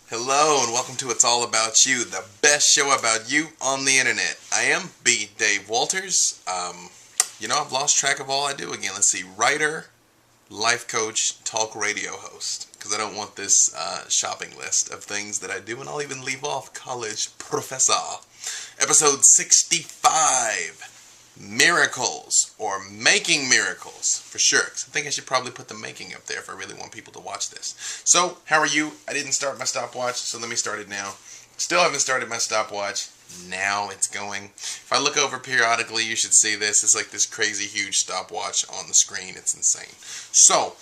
Hello and welcome to It's All About You, the best show about you on the internet. I am B. Dave Walters. I've lost track of all I do again. Let's see, writer, life coach, talk radio host. Because I don't want this shopping list of things that I do, and I'll even leave off college professor. Episode 65. Miracles, or making miracles, for sure. Because I think I should probably put the making up there if I really want people to watch this. So, how are you? I didn't start my stopwatch, so let me start it now. Still haven't started my stopwatch. Now it's going. If I look over periodically, you should see this. It's like this crazy huge stopwatch on the screen. It's insane. So,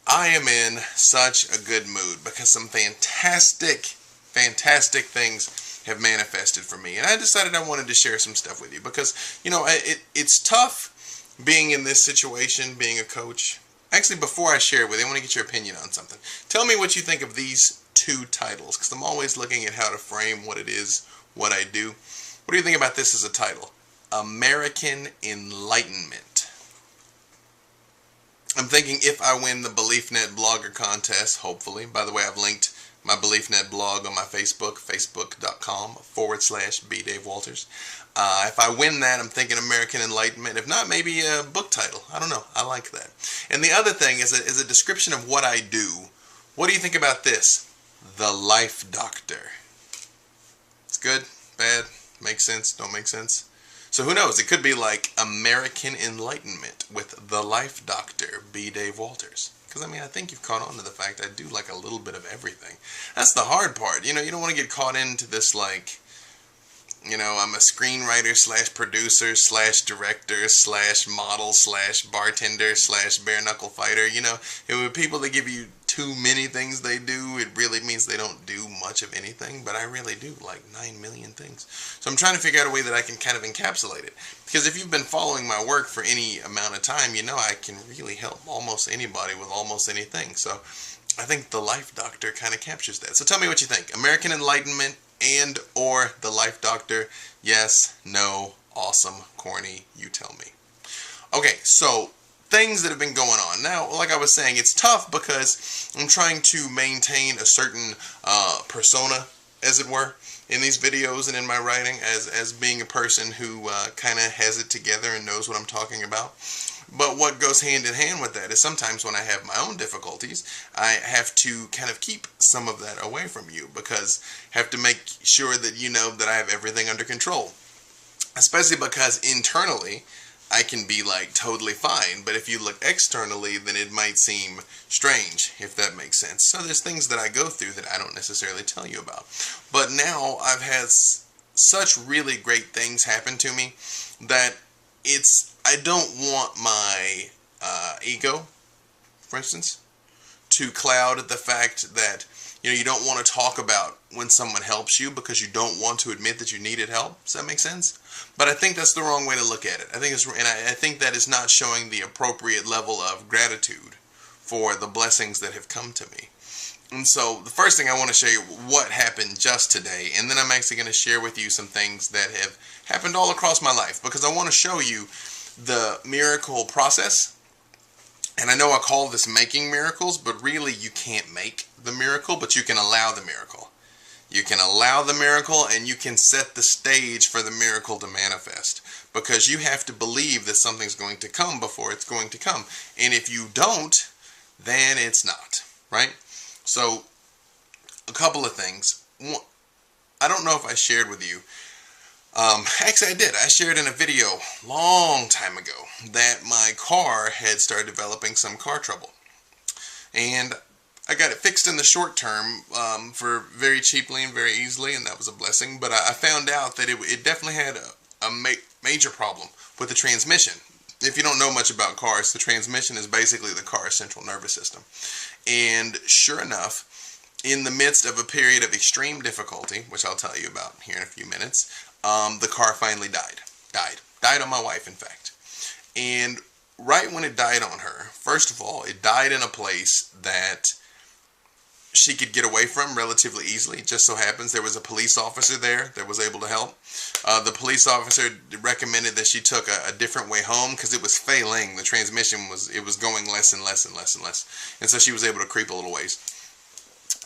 I am in such a good mood because some fantastic things have manifested for me, and I decided I wanted to share some stuff with you because it's tough being in this situation, being a coach. Actually, before I share it with you, I want to get your opinion on something. Tell me what you think of these two titles, because I'm always looking at how to frame what it is, what I do. What do you think about this as a title? American Enlightenment. I'm thinking if I win the BeliefNet blogger contest, hopefully. By the way, I've linked my BeliefNet blog on my Facebook, facebook.com/B Dave Walters. If I win that, I'm thinking American Enlightenment. If not, maybe a book title. I don't know. I like that. And the other thing is a description of what I do. What do you think about this? The Life Doctor. It's good, bad, makes sense, don't make sense. So who knows? It could be like American Enlightenment with The Life Doctor, B Dave Walters. Because, I think you've caught on to the fact I do like a little bit of everything. That's the hard part. You don't want to get caught into this, like, I'm a screenwriter / producer / director / model / bartender / bare knuckle fighter. With people that give you too many things they do, it really means they don't do much of anything. But I really do like 9 million things. So I'm trying to figure out a way that I can kind of encapsulate it. Because if you've been following my work for any amount of time, I can really help almost anybody with almost anything. So I think The Life Doctor kind of captures that. So tell me what you think. American Enlightenment and or The Life Doctor. Yes, no, awesome, corny, you tell me. Okay, so things that have been going on. Now, like I was saying, it's tough because I'm trying to maintain a certain persona, as it were, in these videos and in my writing as being a person who kind of has it together and knows what I'm talking about. But what goes hand in hand with that is sometimes when I have my own difficulties, I have to kind of keep some of that away from you because I have to make sure that you know that I have everything under control. Especially because internally, I can be like totally fine, but if you look externally, then it might seem strange, if that makes sense. So there's things that I go through that I don't necessarily tell you about. But now I've had such really great things happen to me that I don't want my ego, for instance, to cloud the fact that you don't want to talk about when someone helps you because you don't want to admit that you needed help. Does that make sense? But I think that's the wrong way to look at it. I think that is not showing the appropriate level of gratitude for the blessings that have come to me. And so the first thing I want to show you what happened just today, and then I'm actually going to share with you some things that have happened all across my life because I want to show you the miracle process. And I know I call this making miracles, but really you can't make the miracle, but you can allow the miracle. You can allow the miracle and you can set the stage for the miracle to manifest. Because you have to believe that something's going to come before it's going to come. And if you don't, then it's not. Right? So, a couple of things. I don't know if I shared with you. Actually, I did. I shared in a video long time ago that my car had started developing some car trouble. And I got it fixed in the short term for very cheaply and very easily, and that was a blessing. But I found out that it definitely had a major problem with the transmission. If you don't know much about cars, the transmission is basically the car's central nervous system. And sure enough, in the midst of a period of extreme difficulty, which I'll tell you about here in a few minutes, the car finally died. Died on my wife, in fact. And right when it died on her, first of all, it died in a place that she could get away from relatively easily. It just so happens there was a police officer there that was able to help. The police officer recommended that she took a different way home because it was failing. The transmission was going less and less and less and less. And so she was able to creep a little ways.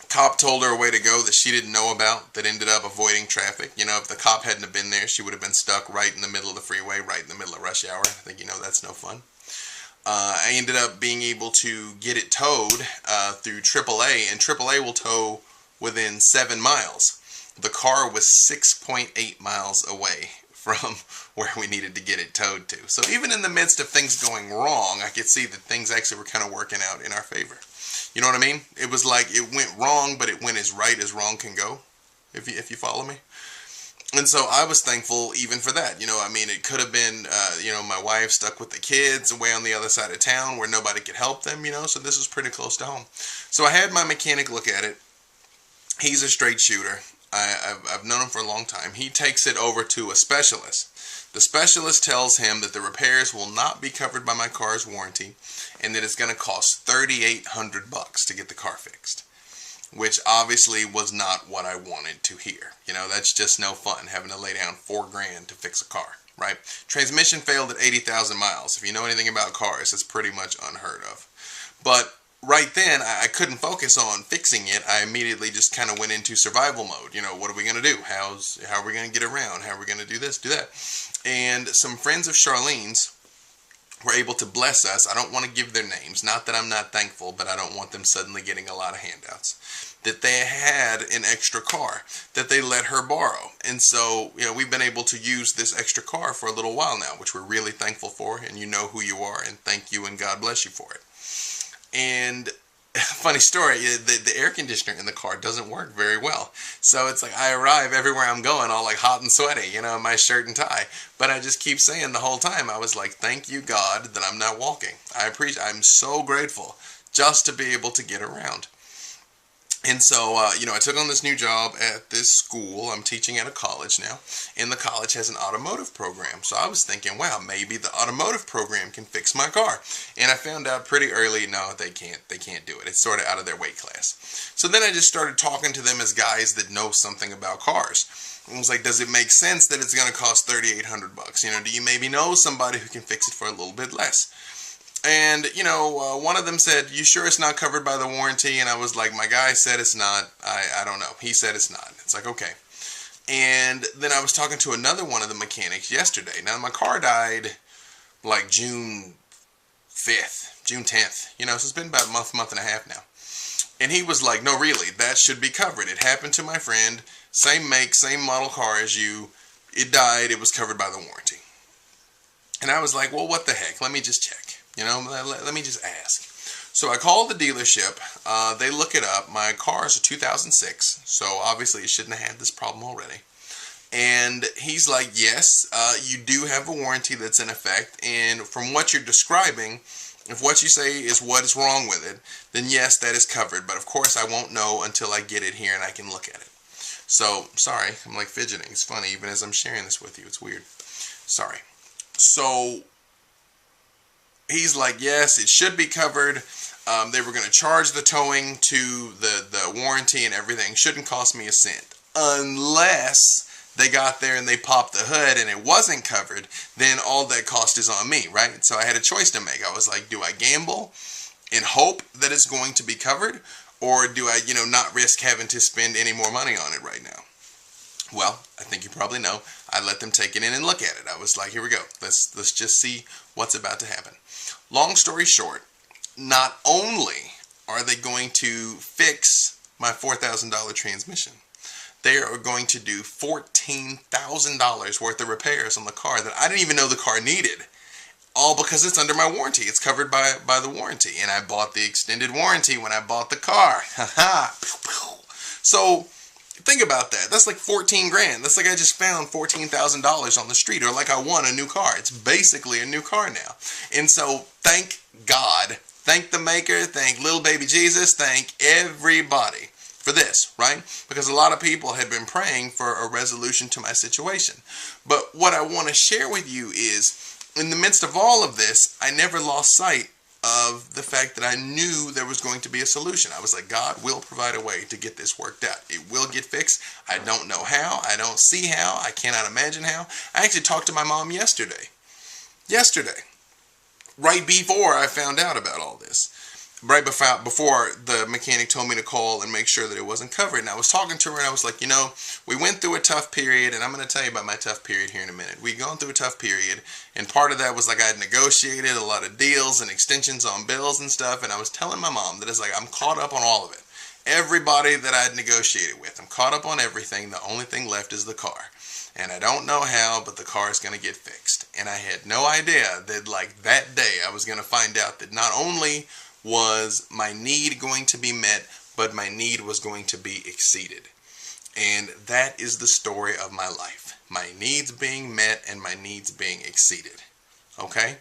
Cop told her a way to go that she didn't know about that ended up avoiding traffic. You know, if the cop hadn't have been there, she would have been stuck right in the middle of the freeway, right in the middle of rush hour. I think you know that's no fun. I ended up being able to get it towed through AAA, and AAA will tow within 7 miles. The car was 6.8 miles away from where we needed to get it towed to. So even in the midst of things going wrong, I could see that things actually were kind of working out in our favor. You know what I mean? It was like it went wrong, but it went as right as wrong can go, if you follow me. And so I was thankful even for that. You know, I mean, it could have been, you know, my wife stuck with the kids away on the other side of town where nobody could help them, you know, so this was pretty close to home. So I had my mechanic look at it. He's a straight shooter. I've known him for a long time. He takes it over to a specialist. The specialist tells him that the repairs will not be covered by my car's warranty and that it's going to cost $3,800 to get the car fixed, which obviously was not what I wanted to hear. You know, that's just no fun having to lay down $4,000 to fix a car, right? Transmission failed at 80,000 miles. If you know anything about cars, it's pretty much unheard of. But right then, I couldn't focus on fixing it. I immediately just kind of went into survival mode. You know, what are we going to do? How are we going to get around? How are we going to do this, do that? And some friends of Charlene's were able to bless us. I don't want to give their names. Not that I'm not thankful, but I don't want them suddenly getting a lot of handouts. That they had an extra car that they let her borrow. And so, you know, we've been able to use this extra car for a little while now, which we're really thankful for. And you know who you are, and thank you and God bless you for it. And funny story, the air conditioner in the car doesn't work very well. So it's like I arrive everywhere I'm going all like hot and sweaty, you know, in my shirt and tie. But I just keep saying the whole time, I was like, thank you, God, that I'm not walking. I'm so grateful just to be able to get around. And so, you know, I took on this new job at this school. I'm teaching at a college now, and the college has an automotive program. So I was thinking, wow, maybe the automotive program can fix my car. And I found out pretty early, no, they can't do it. It's sort of out of their weight class. So then I just started talking to them as guys that know something about cars. I was like, does it make sense that it's going to cost $3,800? You know, do you maybe know somebody who can fix it for a little bit less? And, you know, one of them said, you sure it's not covered by the warranty? And I was like, my guy said it's not. I don't know. He said it's not. It's like, okay. And then I was talking to another one of the mechanics yesterday. Now, my car died like June 5th, June 10th. You know, so it's been about a month and a half now. And he was like, no, really, that should be covered. It happened to my friend. Same make, same model car as you. It died. It was covered by the warranty. And I was like, well, what the heck? Let me just check. You know, let me just ask. So I called the dealership. They look it up. My car is a 2006, so obviously it shouldn't have had this problem already. And he's like, yes, you do have a warranty that's in effect. And from what you're describing, if what you say is what is wrong with it, then yes, that is covered. But of course, I won't know until I get it here and I can look at it. So, sorry, I'm like fidgeting. It's funny, even as I'm sharing this with you. It's weird. Sorry. So he's like, yes, it should be covered. They were going to charge the towing to the warranty and everything. Shouldn't cost me a cent. Unless they got there and they popped the hood and it wasn't covered, then all that cost is on me, right? So I had a choice to make. I was like, do I gamble and hope that it's going to be covered? Or do I, you know, not risk having to spend any more money on it right now? Well, I think you probably know. I let them take it in and look at it. I was like, here we go. Let's just see what's about to happen. Long story short, not only are they going to fix my $4,000 transmission, they are going to do $14,000 worth of repairs on the car that I didn't even know the car needed. All because it's under my warranty. It's covered by the warranty. And I bought the extended warranty when I bought the car. So think about that. That's like 14 grand. That's like I just found $14,000 on the street, or like I won a new car. It's basically a new car now. And so thank God, thank the maker, thank little baby Jesus, thank everybody for this, right? Because a lot of people had been praying for a resolution to my situation. But what I want to share with you is, in the midst of all of this, I never lost sight of the fact that I knew there was going to be a solution. I was like, God will provide a way to get this worked out. It will get fixed. I don't know how. I don't see how. I cannot imagine how. I actually talked to my mom yesterday. Right before I found out about all this. right before the mechanic told me to call and make sure that it wasn't covered. And I was talking to her and I was like, you know, we went through a tough period, and I'm going to tell you about my tough period here in a minute. We'd gone through a tough period, and part of that was like I had negotiated a lot of deals and extensions on bills and stuff, and I was telling my mom that it's like I'm caught up on all of it. Everybody that I had negotiated with, I'm caught up on everything. The only thing left is the car. And I don't know how, but the car is going to get fixed. And I had no idea that like that day I was going to find out that not only was my need going to be met, but my need was going to be exceeded. And that is the story of my life. My needs being met and my needs being exceeded. Okay?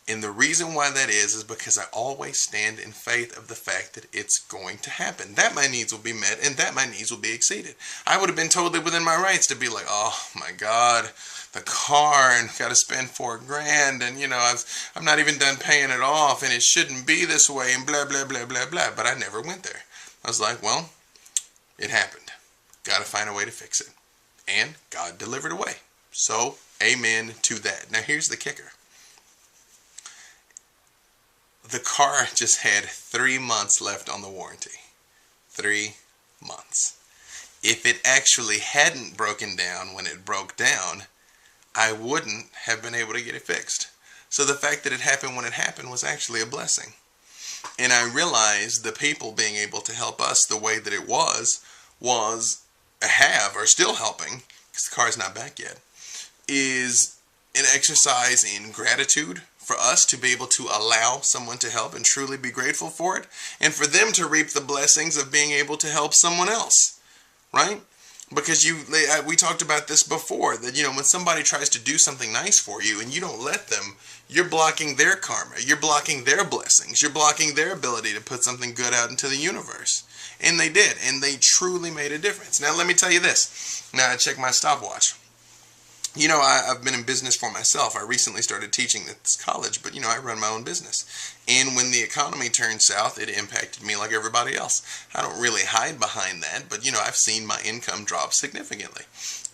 And the reason why that is because I always stand in faith of the fact that it's going to happen. That my needs will be met and that my needs will be exceeded. I would have been totally within my rights to be like, oh my God, the car, and got to spend $4,000, and you know, I'm not even done paying it off, and it shouldn't be this way, and blah, blah, blah, blah, blah. But I never went there. I was like, well, it happened. Got to find a way to fix it. And God delivered a way. So, amen to that. Now, here's the kicker. The car just had 3 months left on the warranty. 3 months. If it actually hadn't broken down when it broke down, I wouldn't have been able to get it fixed. So the fact that it happened when it happened was actually a blessing. And I realized the people being able to help us the way that it was still helping, because the car's not back yet, is an exercise in gratitude for us to be able to allow someone to help and truly be grateful for it, and for them to reap the blessings of being able to help someone else, right? Because we talked about this before, that you know, when somebody tries to do something nice for you and you don't let them, you're blocking their karma, you're blocking their blessings, you're blocking their ability to put something good out into the universe. And they did, and they truly made a difference. Now let me tell you this. Now I check my stopwatch. You know, I've been in business for myself. I recently started teaching at this college, but you know, I run my own business. And when the economy turned south, it impacted me like everybody else. I don't really hide behind that, but you know, I've seen my income drop significantly.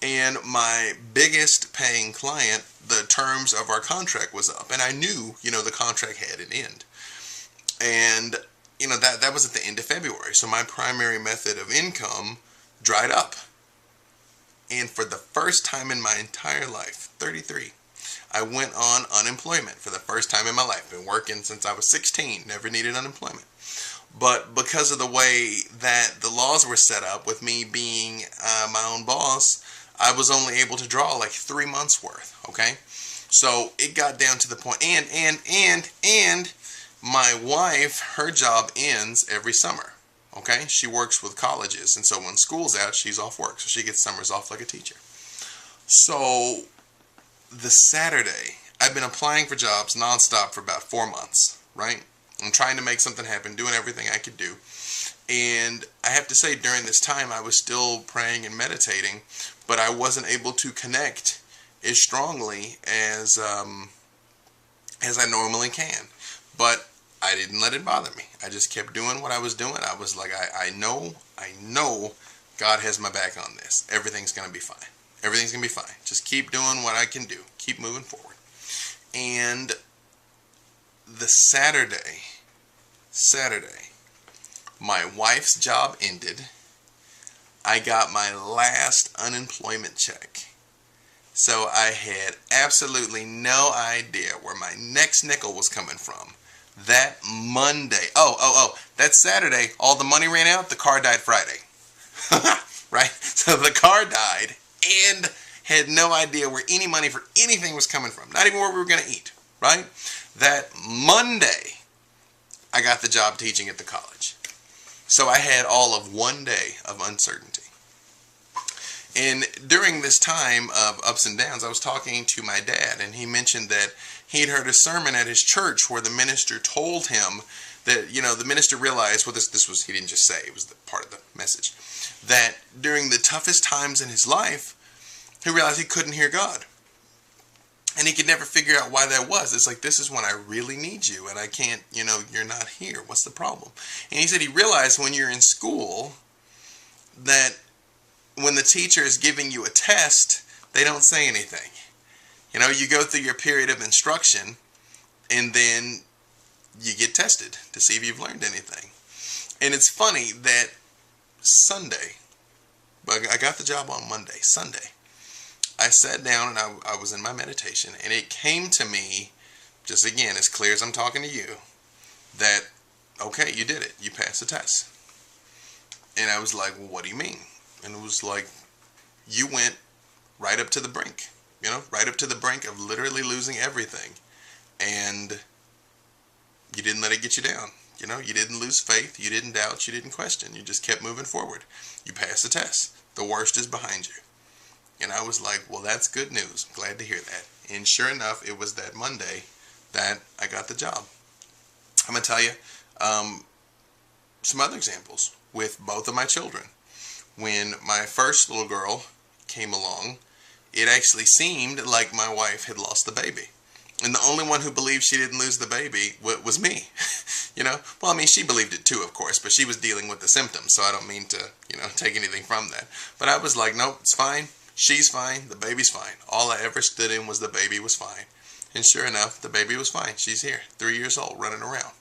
And my biggest paying client, the terms of our contract was up, and I knew, you know, the contract had an end. And you know, that was at the end of February. So my primary method of income dried up. And for the first time in my entire life, 33, I went on unemployment for the first time in my life. Been working since I was 16, never needed unemployment. But because of the way that the laws were set up, with me being my own boss, I was only able to draw like 3 months worth, okay? So it got down to the point, and my wife, her job ends every summer. Okay, she works with colleges, and so when school's out, she's off work, so she gets summers off like a teacher. So the Saturday, I've been applying for jobs nonstop for about 4 months, right? I'm trying to make something happen, doing everything I could do. And I have to say, during this time, I was still praying and meditating, but I wasn't able to connect as strongly as I normally can. But I didn't let it bother me. I just kept doing what I was doing. I was like, I know God has my back on this. Everything's going to be fine. Everything's going to be fine. Just keep doing what I can do. Keep moving forward. And the Saturday, my wife's job ended. I got my last unemployment check. So I had absolutely no idea where my next nickel was coming from. That Monday, that Saturday, all the money ran out, the car died Friday. Right? So the car died and had no idea where any money for anything was coming from. Not even where we were going to eat, right? That Monday, I got the job teaching at the college. So I had all of 1 day of uncertainty. And during this time of ups and downs, I was talking to my dad, and he mentioned that he'd heard a sermon at his church where the minister told him that, you know, the minister realized, well, this was, he didn't just say, it was the part of the message, that during the toughest times in his life, he realized he couldn't hear God. And he could never figure out why that was. It's like, this is when I really need you, and I can't, you know, you're not here. What's the problem? And he said he realized when you're in school that when the teacher is giving you a test, they don't say anything. You know, you go through your period of instruction, and then you get tested to see if you've learned anything. And it's funny that Sunday, I got the job on Monday. Sunday, I sat down and I was in my meditation, and it came to me, just again, as clear as I'm talking to you, that, okay, you did it. You passed the test. And I was like, well, what do you mean? And it was like, you went right up to the brink, right up to the brink of literally losing everything. And you didn't let it get you down. You didn't lose faith. You didn't doubt. You didn't question. You just kept moving forward. You passed the test. The worst is behind you. And I was like, well, that's good news. I'm glad to hear that. And sure enough, it was that Monday that I got the job. I'm going to tell you some other examples with both of my children. When my first little girl came along, it actually seemed like my wife had lost the baby. And the only one who believed she didn't lose the baby was me. Well, I mean, she believed it too, of course, but she was dealing with the symptoms, so I don't mean to, take anything from that. But I was like, nope, it's fine. She's fine. The baby's fine. All I ever stood in was the baby was fine. And sure enough, the baby was fine. She's here, 3 years old, running around.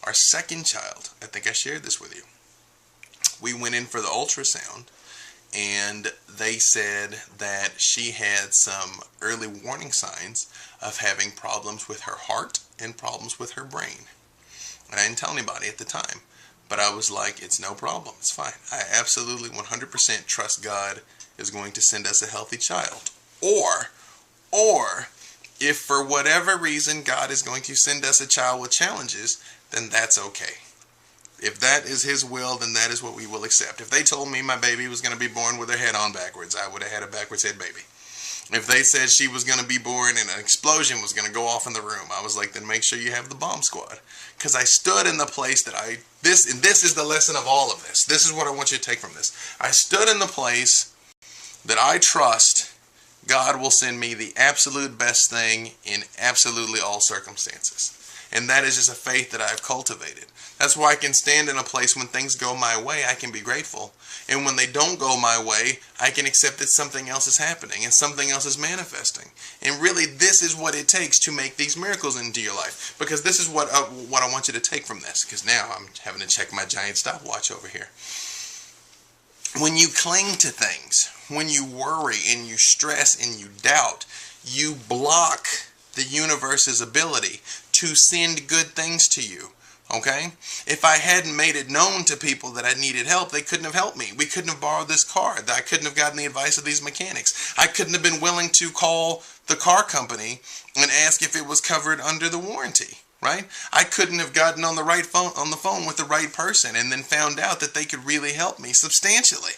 Our second child, I think I shared this with you. We went in for the ultrasound, and they said that she had some early warning signs of having problems with her heart and problems with her brain. And I didn't tell anybody at the time, but I was like, it's no problem, it's fine. I absolutely 100% trust God is going to send us a healthy child. Or if for whatever reason God is going to send us a child with challenges, then that's okay. If that is His will, then that is what we will accept. If they told me my baby was going to be born with her head on backwards, I would have had a backwards head baby. If they said she was going to be born and an explosion was going to go off in the room, I was like, then make sure you have the bomb squad. Because I stood in the place that and this is the lesson of all of this. This is what I want you to take from this. I stood in the place that I trust God will send me the absolute best thing in absolutely all circumstances. And that is just a faith that I've cultivated. That's why I can stand in a place when things go my way, I can be grateful. And when they don't go my way, I can accept that something else is happening and something else is manifesting. And really, this is what it takes to make these miracles into your life. Because this is what I want you to take from this. Because now I'm having to check my giant stopwatch over here. When you cling to things, when you worry and you stress and you doubt, you block the universe's ability to send good things to you. Okay? If I hadn't made it known to people that I needed help, they couldn't have helped me. We couldn't have borrowed this car. I couldn't have gotten the advice of these mechanics. I couldn't have been willing to call the car company and ask if it was covered under the warranty. Right? I couldn't have gotten on the phone with the right person and then found out that they could really help me substantially.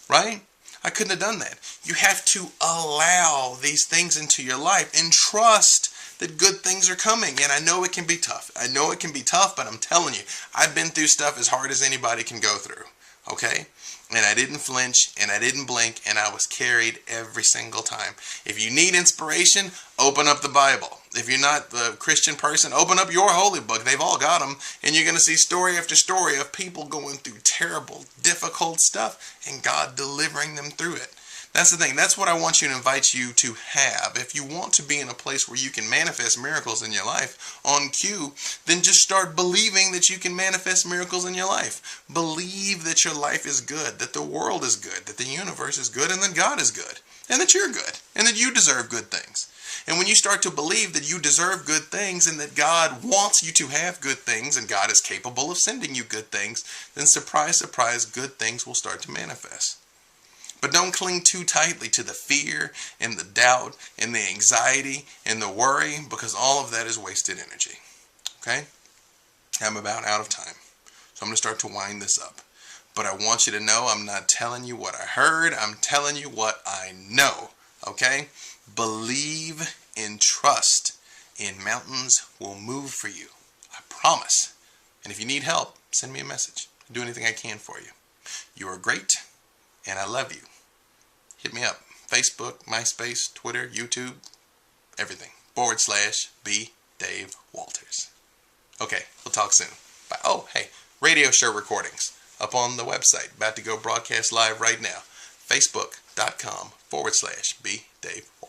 Right? I couldn't have done that. You have to allow these things into your life and trust that good things are coming. And I know it can be tough. I know it can be tough, but I'm telling you, I've been through stuff as hard as anybody can go through. Okay? And I didn't flinch, and I didn't blink, and I was carried every single time. If you need inspiration, open up the Bible. If you're not a Christian person, open up your holy book. They've all got them. And you're going to see story after story of people going through terrible, difficult stuff, and God delivering them through it. That's the thing. That's what I want you to invite you to have. If you want to be in a place where you can manifest miracles in your life on cue, then just start believing that you can manifest miracles in your life. Believe that your life is good, that the world is good, that the universe is good, and that God is good, and that you're good, and that you deserve good things. And when you start to believe that you deserve good things and that God wants you to have good things and God is capable of sending you good things, then surprise, surprise, good things will start to manifest. But don't cling too tightly to the fear and the doubt and the anxiety and the worry, because all of that is wasted energy. Okay? I'm about out of time. So I'm going to start to wind this up. But I want you to know I'm not telling you what I heard. I'm telling you what I know. Okay? Believe and trust in mountains will move for you. I promise. And if you need help, send me a message. I'll do anything I can for you. You are great. And I love you. Hit me up. Facebook, MySpace, Twitter, YouTube, everything. /B Dave Walters. Okay, we'll talk soon. Bye. Oh, hey, radio show recordings up on the website. About to go broadcast live right now. Facebook.com /B Dave Walters.